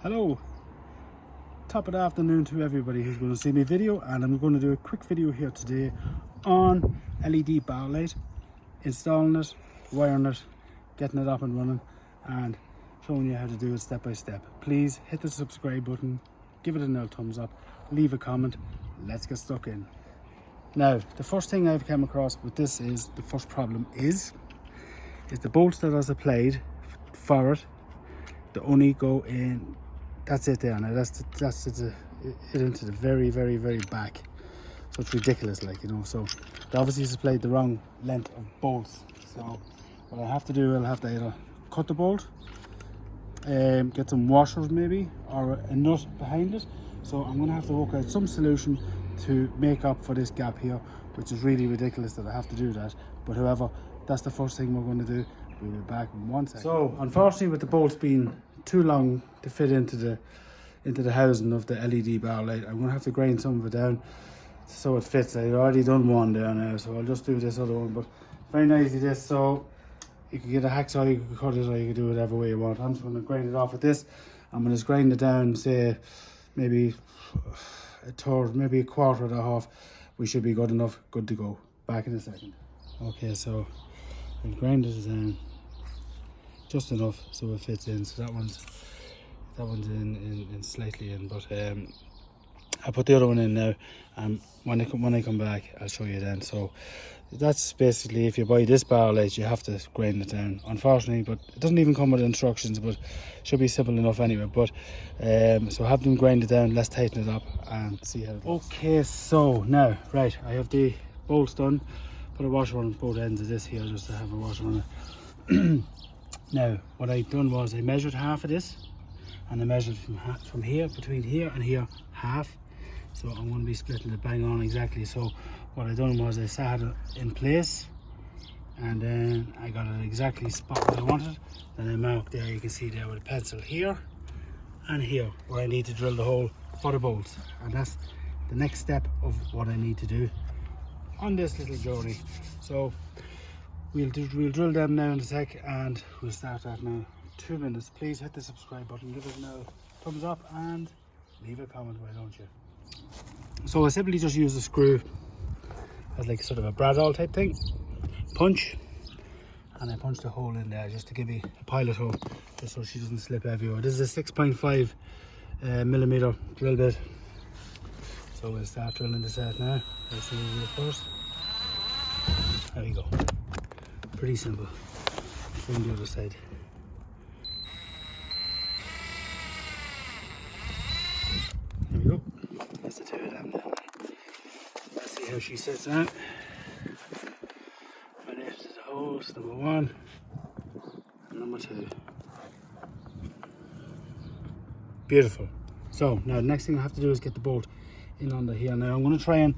Hello, top of the afternoon to everybody who's going to see my video, and I'm going to do a quick video here today on LED bar light, installing it, wiring it, getting it up and running, and showing you how to do it step by step. Please hit the subscribe button, give it a thumbs up, leave a comment. Let's get stuck in. Now, the first thing I've come across with this is, the first problem is the bolts that are supplied for it, they only go in. That's it there. Now that's it into the very back. So it's ridiculous, like, you know. So they obviously supplied the wrong length of bolts. So what I have to do, I'll have to either cut the bolt, get some washers maybe, or a nut behind it. So I'm going to have to work out some solution to make up for this gap here, which is really ridiculous that I have to do that. But however, that's the first thing we're going to do. We'll be back in 1 second. So unfortunately, with the bolts being too long to fit into the housing of the LED bar light, I'm going to have to grind some of it down so it fits. I've already done one there now, so I'll just do this other one. But very nicely this, so you can get a hacksaw, you can cut it, or you can do whatever way you want. I'm just going to grind it off with this. I'm going to grind it down, say maybe a third, maybe a quarter and a half. We should be good enough, good to go. Back in a second. Okay, so I'll grind it down just enough so it fits in. So that one's in slightly in, but I'll put the other one in now, and when I come back I'll show you then. So that's basically, if you buy this bar light, you have to grind it down, unfortunately, but it doesn't even come with instructions, but it should be simple enough anyway. But so have them grind it down, let's tighten it up and see how it goes. Okay, so now, right, I have the bolts done. Put a washer on both ends of this here just to have a washer on it. Now, what I done was I measured half of this, and I measured from here, between here and here, half. So I'm going to be splitting it bang on exactly. So what I done was I sat it in place, and then I got it exactly spot where I wanted. Then I marked there, you can see there with a pencil, here and here, where I need to drill the hole for the bolts. And that's the next step of what I need to do on this little journey. So we'll drill them now in a sec, and we'll start that now. 2 minutes. Please hit the subscribe button, give it a thumbs up, and leave a comment, why don't you? So I simply just use a screw as like sort of a bradawl type thing, punch, and I punch the hole in there just to give me a pilot hole, just so she doesn't slip everywhere. This is a 6.5 millimeter drill bit. So we'll start drilling this out now. Let's see what we do first. There we go. Pretty simple. From the other side. There we go. That's the two of them now. Let's see how she sits out. Right into the holes, number one and number two. Beautiful. So now the next thing I have to do is get the bolt in under here. Now I'm going to try and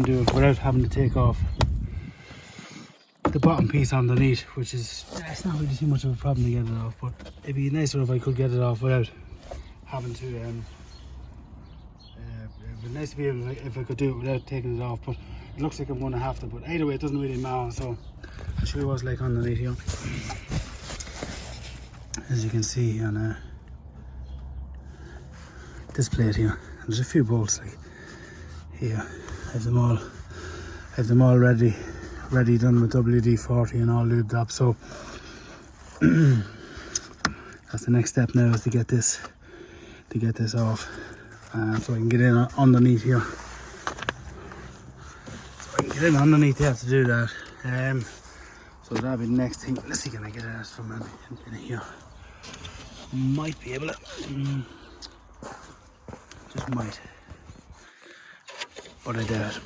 do it without having to take off the bottom piece underneath, which is, it's not really too much of a problem to get it off, but it'd be nicer if I could get it off without having to it'd be nice to be able to, if I could do it without taking it off, but it looks like I'm going to have to. But either way, it doesn't really matter. So I'll show you what's like underneath here. As you can see here now, this plate here, there's a few bolts like here. I have them all ready done with WD-40 and all lubed up. So that's the next step now, is to get this off, so I can get in underneath here. To do that. So that'll be the next thing. Let's see, can I get it out from in here? Might be able to. Just might. But I doubt.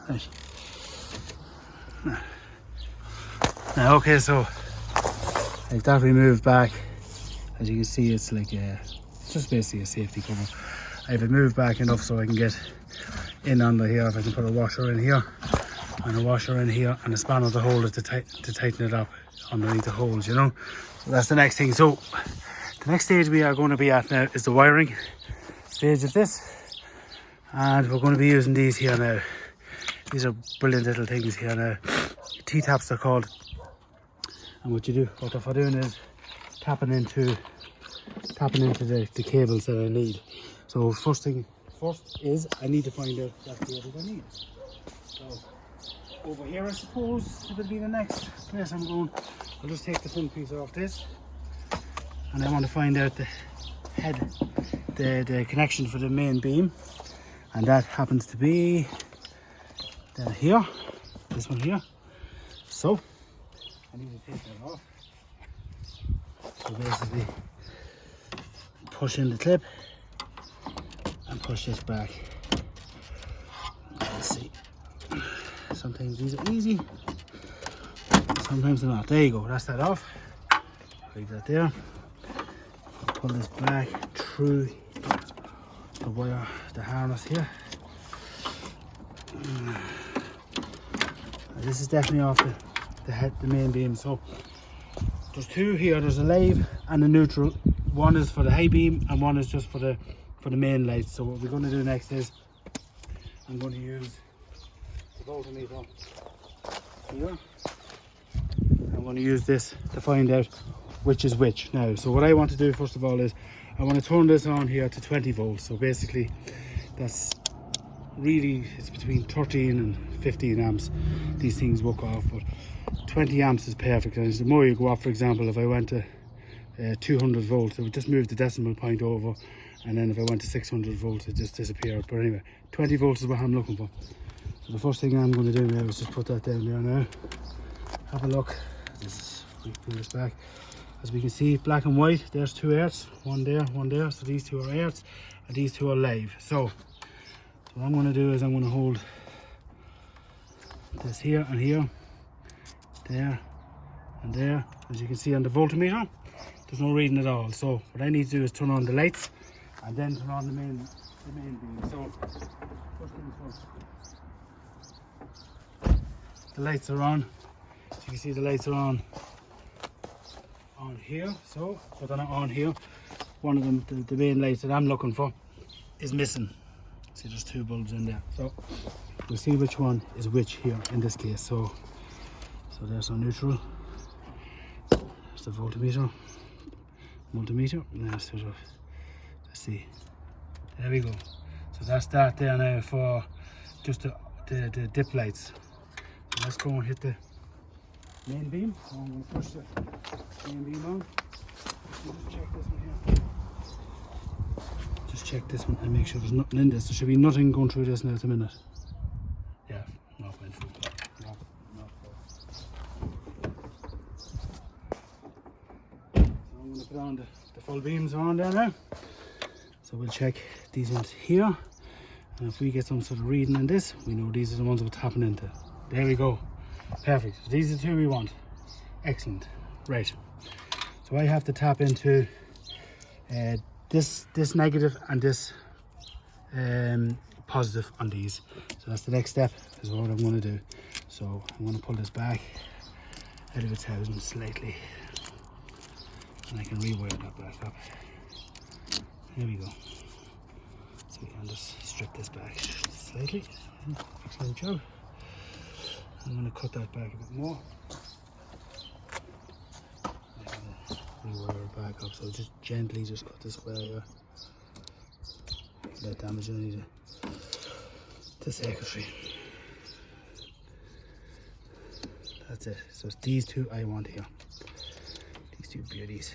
Right. Now, okay, so like that removed back, as you can see, it's like it's just basically a safety cover. I have it moved back enough so I can get in under here. If I can put a washer in here and a washer in here and a spanner to hold it to tighten it up underneath the holes, you know. So that's the next thing. So the next stage we are going to be at now is the wiring stage of this, and we're going to be using these here now. These are brilliant little things here now. T-taps they're called. And what I'm doing is tapping into the cables that I need. So first is I need to find out that cable I need. So over here, I suppose it will be the next place I'm going. I'll just take the front piece off this, and I want to find out the head, the connection for the main beam, and that happens to be down here, this one here. So I need to take that off. So basically push in the clip and push this back. Let's see. Sometimes these are easy, sometimes they're not. There you go, that's that off. Leave that there. Pull this back through the wire, the harness here. This is definitely off the main beam. So there's two here. There's a lathe and a neutral. One is for the high beam and one is just for the main lights. So what we're going to do next is I'm going to use the voltmeter here. I'm going to use this to find out which is which now. So what I want to do first of all is I want to turn this on here to 20 volts. So basically that's really, it's between 13 and 15 amps these things work off, but 20 amps is perfect. And the more you go up, for example, if I went to 200 volts, it would just move the decimal point over, and then if I went to 600 volts it just disappeared. But anyway, 20 volts is what I'm looking for. So the first thing I'm going to do now is just put that down there now. Have a look. We put this back. As we can see, black and white, there's two earths, one there, one there. So these two are earths and these two are live. So what I'm going to do is I'm going to hold this here and here, there and there. As you can see on the voltmeter, there's no reading at all. So what I need to do is turn on the lights and then turn on the main beam. So first things first. The lights are on. As you can see, the lights are on here. So put them on here. One of them, the main lights that I'm looking for, is missing. See, there's two bulbs in there. So we'll see which one is which here in this case. So there's our neutral. There's the multimeter. Now sort of, let's see. There we go. So that's that there now for just the dip lights. So let's go and hit the main beam. So I'm going to push the main beam on. Just check this one here. Just check this one and make sure there's nothing in this. There should be nothing going through this now at the minute. Yeah, not going through. Not so I'm going to put on the full beams on there now. So we'll check these ones here. And if we get some sort of reading in this, we know these are the ones we're tapping into. There we go. Perfect. So these are the two we want. Excellent. Right. So I have to tap into this negative and this positive on these. So that's the next step, is what I'm going to do. So I'm going to pull this back out of its housing slightly, and I can rewire that back up. There we go. So we can just strip this back slightly. Excellent job. I'm going to cut that back a bit more. Rewire it back up, so just gently just cut this away here. Without damaging any of the circuitry. That's it. So it's these two I want here. These two beauties.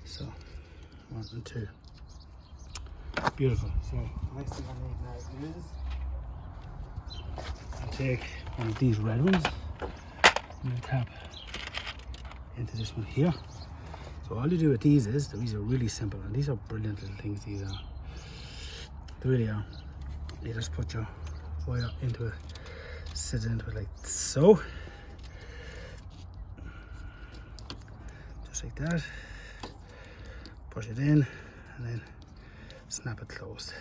So 1 and 2. Beautiful. So next thing I need now is I'll take one of these red ones and tap into this one here. So all you do with these are really simple, and these are brilliant little things. These are, they really are. You just put your wire into it, sit into it like so, just like that. Push it in and then snap it closed.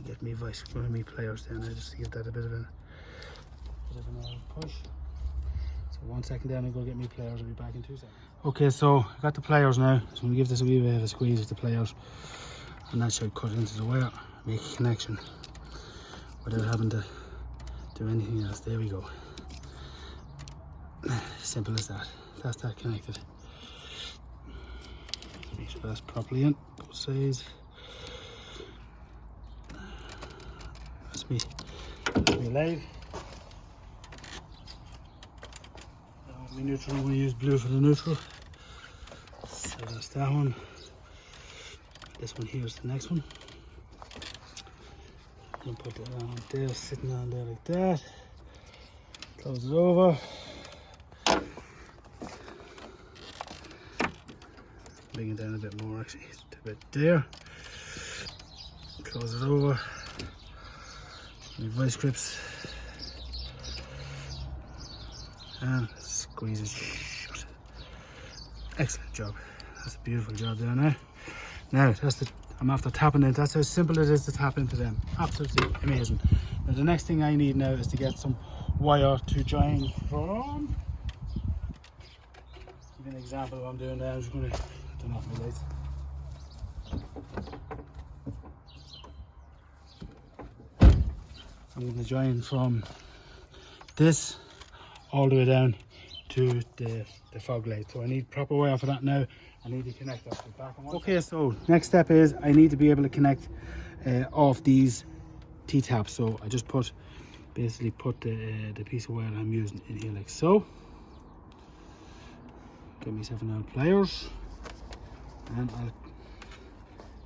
Get me pliers down there just to give that a bit of an push. So 1 second down and go get me pliers. I'll be back in 2 seconds. Okay, so I got the pliers now. So I'm going to give this a wee bit of a squeeze with the pliers. And that should cut into the wire, make a connection without having to do anything else. There we go. Simple as that. That's that connected. Make sure that's properly in, both sides. That's me live. Now, neutral, I'm going to use blue for the neutral. So that's that one. This one here is the next one. I'm going to put that on there, sitting on there like that. Close it over. Bring it down a bit more actually, a bit there. Close it over. My vice grips. And squeeze it shut. Excellent job. That's a beautiful job there now. Now, I'm after tapping it. That's how simple it is to tap into them. Absolutely amazing. Now, the next thing I need now is to get some wire to join from. Give you an example of what I'm doing now. I'm just going to turn off my lights. I'm going to join from this all the way down to the fog light. So I need proper wire for that now. I need to connect that to the back. Okay, so next step is I need to be able to connect off these T-taps. So I just basically put the piece of wire I'm using in here like so. Get myself another pliers and I'll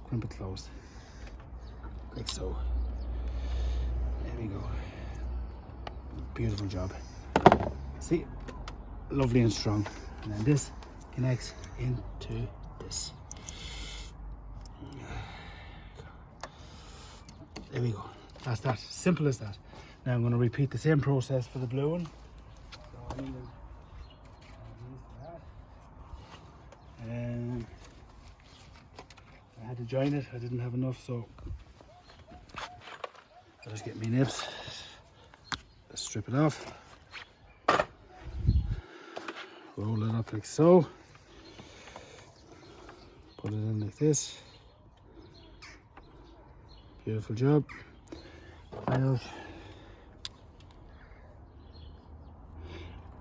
crimp it closed like so. There we go. Beautiful job. See, lovely and strong. And then this connects into this. There we go. That's that. Simple as that. Now I'm going to repeat the same process for the blue one. So I need that. And I had to join it. I didn't have enough, so I'll just get my nibs. Strip it off. Roll it up like so. Put it in like this. Beautiful job. Pliers.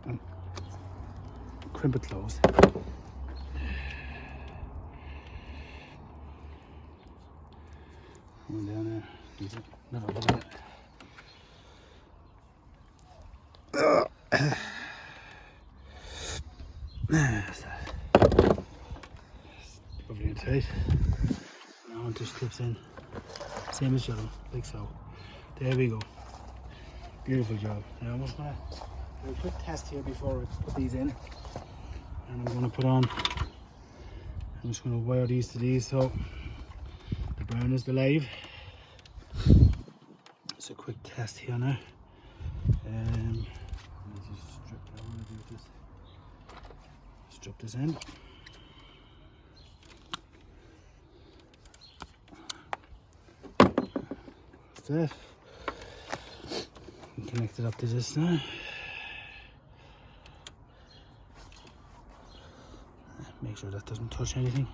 And crimp it closed. One down there. Needs it. Never put it. That's that. Lovely and tight. Now it just clips in. Same as yellow, like so. There we go. Beautiful job. Now I'm just going to do a quick test here before I put these in. And I'm going to I'm just going to wire these to these. So the brown is the live. It's a quick test here now. Let me just strip that one and do this. Strip this in. That's it. And connect it up to this now. Make sure that doesn't touch anything.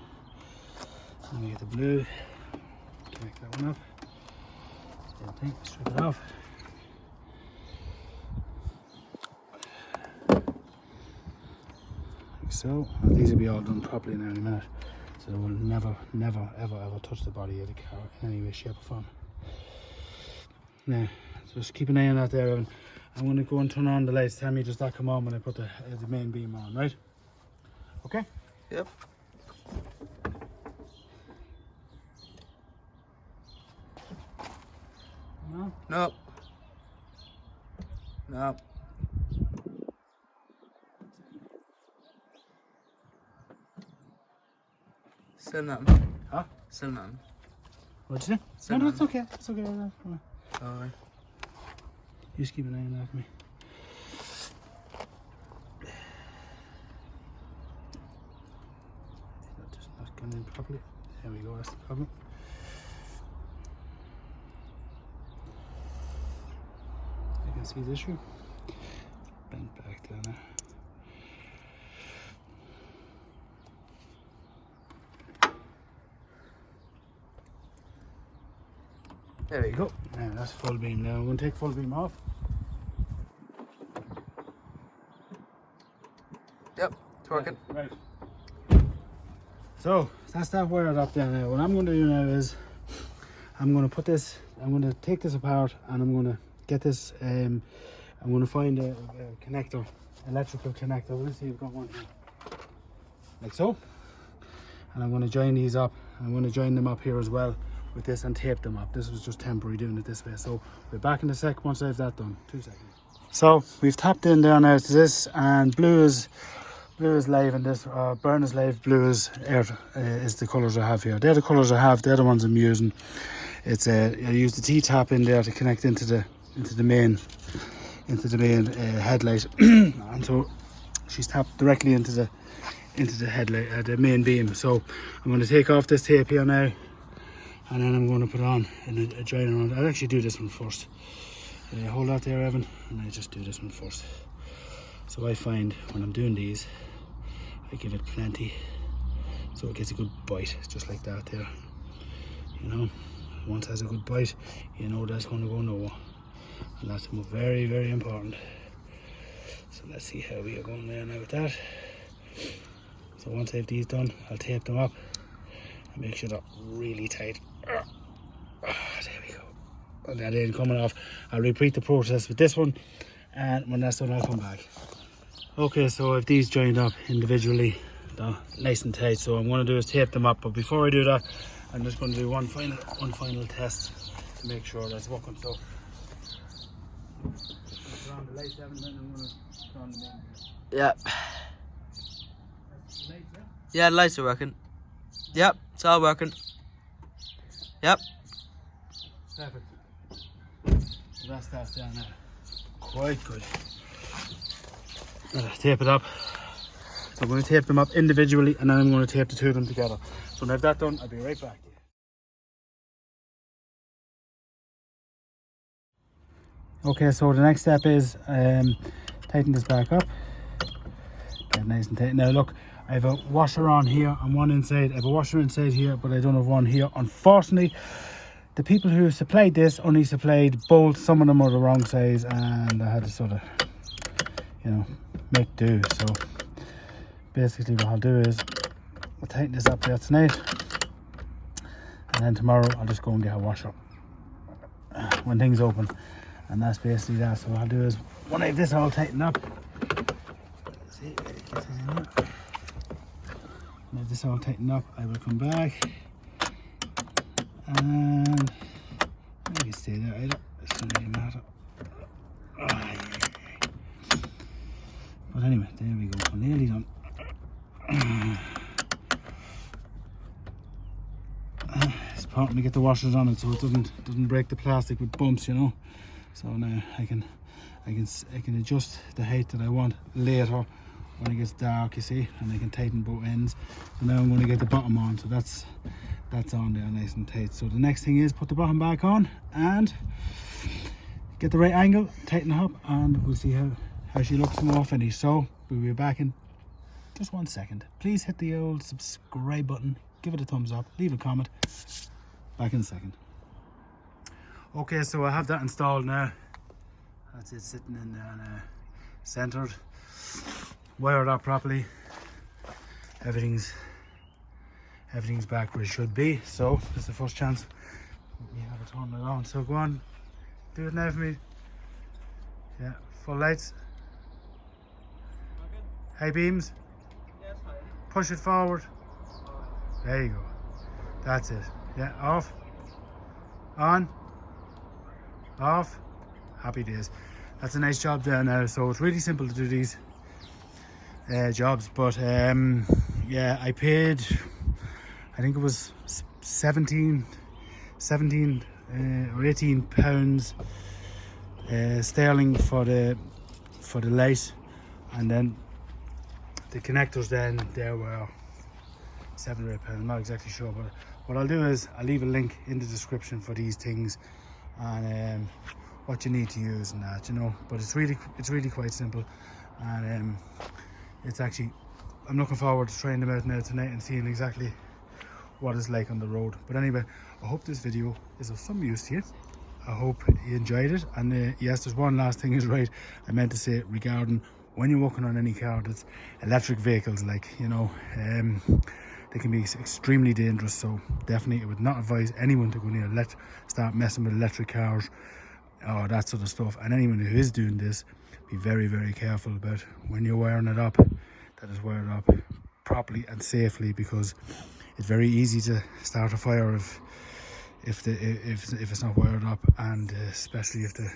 Let me get the blue. Connect that one up. Same thing. Strip it off. So, and these will be all done properly now in a minute, so they will never ever touch the body of the car in any way, shape or form. Now, just keep an eye on that there, Evan. I'm going to go and turn on the lights. Tell me does that come on when I put the main beam on, right? Okay? Yep. No? No. No. Still nothing. Huh? Still nothing. What'd you say? Still No, nothing. it's okay. It's okay. Alright. You just keep an eye on that for me. That's just not going in properly. There we go. That's the problem. You can see the issue. Bent back down there. There we go. Now that's full beam. Now I'm going to take full beam off. Yep, it's working. Yeah, right. So that's that wired up there now. What I'm going to do now is I'm going to put this, I'm going to take this apart and I'm going to get this, I'm going to find a connector, electrical connector. Let's see if we've got one here. Like so. And I'm going to join these up. I'm going to join them up here as well with this and tape them up. This was just temporary doing it this way. So we're back in a sec once I have that done. 2 seconds. So we've tapped in there now to this, and blue is live and this burn is live, blue is air, is the colours I have here. They're the colours I have, they're the ones I'm using. It's I use the T-tap in there to connect into the main headlight. And so she's tapped directly into the headlight, the main beam. So I'm going to take off this tape here now, and then I'm going to put on a joiner on. I'll actually do this one first. Hold that there, Evan, and I just do this one first. So I find when I'm doing these, I give it plenty, so it gets a good bite, just like that there. You know, once it has a good bite, you know that's going to go nowhere, and that's very, very important. So let's see how we are going there now with that. So once I have these done, I'll tape them up and make sure they're really tight. There we go. And that ain't coming off. I'll repeat the process with this one, and when that's done I'll come back. Okay, so I've these joined up individually, they're nice and tight, so what I'm going to do is tape them up. But before I do that, I'm just going to do one final test to make sure that's working. So put on the lights, Evan, then I'm going to put on the main. Yep. Lights, yeah? Yeah, the lights are working. Yep, it's all working. Yep. Perfect. So that's that down there. Quite good. Tape it up. So I'm going to tape them up individually, and then I'm going to tape the two of them together. So when I have that done, I'll be right back. Okay, so the next step is tighten this back up. Get nice and tight. Now look, I have a washer on here and one inside. I have a washer inside here, but I don't have one here. Unfortunately, the people who supplied this only supplied bolts. Some of them are the wrong size, and I had to sort of, you know, make do. So basically what I'll do is I'll tighten this up there tonight, and then tomorrow I'll just go and get a washer when things open, and that's basically that. So what I'll do is, when I have this all tightened up, see, when I have this all tightened up, I will come back and maybe stay there. It doesn't really matter. But anyway, there we go. We're nearly done. It's important to get the washers on it so it doesn't break the plastic with bumps, you know. So now I can adjust the height that I want later when it gets dark, you see, and I can tighten both ends. So now I'm going to get the bottom on, so that's on there nice and tight. So the next thing is put the bottom back on and get the right angle, tighten her up, and we'll see how she looks more finished. So we'll be back in just 1 second. Please hit the old subscribe button, give it a thumbs up, leave a comment. Back in a second. Okay, so I have that installed now. That's it, sitting in there now, centered, wired up properly. Everything's back where it should be. So this is the first chance we have it turned it on. So go on, do it now for me. Yeah, full lights. High beams. Yes, hi. Push it forward. There you go. That's it. Yeah, off. On. Off. Happy days. That's a nice job there now. So it's really simple to do these jobs, but yeah, I paid, I think it was 17 or 18 pounds sterling for the light, and then the connectors then there were £7 or £8. I'm not exactly sure, but what I'll do is I'll leave a link in the description for these things and what you need to use and that, you know. But it's really quite simple, and it's actually, I'm looking forward to trying them out now tonight and seeing exactly what it's like on the road. But anyway, I hope this video is of some use to you. I hope you enjoyed it. And yes, there's one last thing is right. I meant to say regarding when you're working on any car that's electric vehicles, like, you know, they can be extremely dangerous. So definitely I would not advise anyone to go near start messing with electric cars or that sort of stuff. And anyone who is doing this, be very, very careful about when you're wiring it up, that it's wired up properly and safely, because it's very easy to start a fire if it's not wired up, and especially if the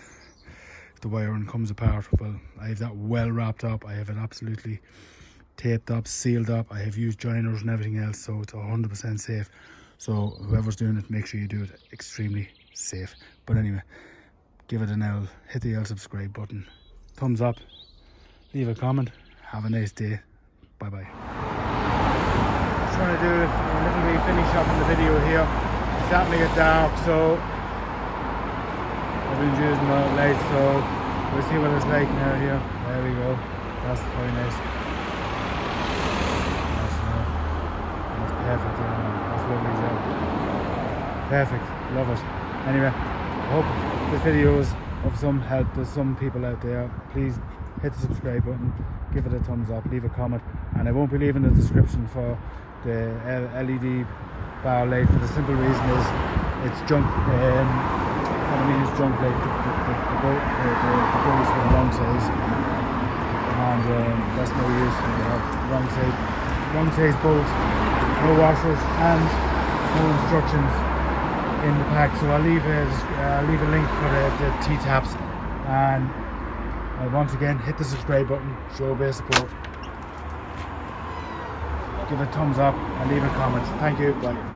wiring comes apart. Well, I have that well wrapped up. I have it absolutely taped up, sealed up. I have used joiners and everything else, so it's 100% safe. So whoever's doing it, make sure you do it extremely safe. But anyway, give it an L, hit the L subscribe button, thumbs up, leave a comment. Have a nice day. Bye bye. Trying to do a little wee finish up in the video here. It's starting to get dark, so I've been using the light, so we'll see what it's like now here. There we go. That's very nice. That's perfect. That's lovely job. Perfect. Love it. Anyway, I hope this video is of some help to some people out there. Please hit the subscribe button, give it a thumbs up, leave a comment, and I won't be leaving the description for the LED bar light, for the simple reason is it's junk. What I mean is junk, like the bolts for the wrong size, and that's no use when you have wrong size bolts, no washers, and no instructions in the pack. So I'll leave a link for the T-taps, and once again, hit the subscribe button, show a bit of support, give a thumbs up and leave a comment. Thank you, bye.